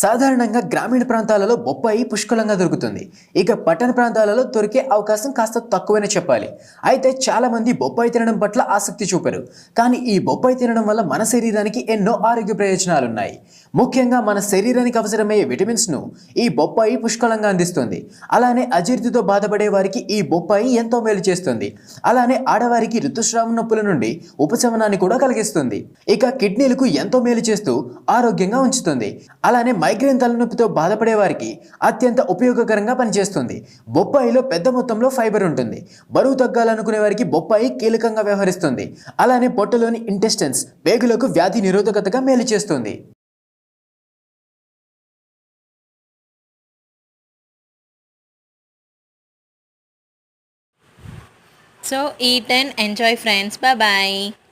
సాధారణంగా గ్రామీణ ప్రాంతాలలో బొప్పాయి పుష్కలంగా దొరుకుతుంది. ఇక పట్టణ ప్రాంతాలలో దొరికే అవకాశం కాస్త తక్కువనే చెప్పాలి. అయితే చాలా మంది బొప్పాయి తినడం పట్ల ఆసక్తి చూపరు. కానీ ఈ బొప్పాయి తినడం వల్ల మన శరీరానికి ఎన్నో ఆరోగ్య ప్రయోజనాలున్నాయి. ముఖ్యంగా మన శరీరానికి అవసరమయ్యే విటమిన్స్ ను ఈ బొప్పాయి పుష్కలంగా అందిస్తుంది. అలానే అజీర్తితో బాధపడే వారికి ఈ బొప్పాయి ఎంతో మేలు చేస్తుంది. అలానే ఆడవారికి ఋతుస్రావ నొప్పుల నుండి ఉపశమనాన్ని కూడా కలిగిస్తుంది. ఇక కిడ్నీలకు ఎంతో మేలు చేస్తూ ఆరోగ్యంగా ఉంచుతుంది. అలానే మైగ్రేన్ తలనొప్పితో బాధపడే వారికి అత్యంత ఉపయోగకరంగా పనిచేస్తుంది. బొప్పాయిలో పెద్ద మొత్తంలో ఫైబర్ ఉంటుంది. బరువు తగ్గాలనుకునే వారికి బొప్పాయి కీలకంగా వ్యవహరిస్తుంది. అలానే పొట్టలోని ఇంటెస్టైన్స్ పేగులకు వ్యాధి నిరోధకతగా మేలు చేస్తుంది. So eat and enjoy, friends. Bye bye.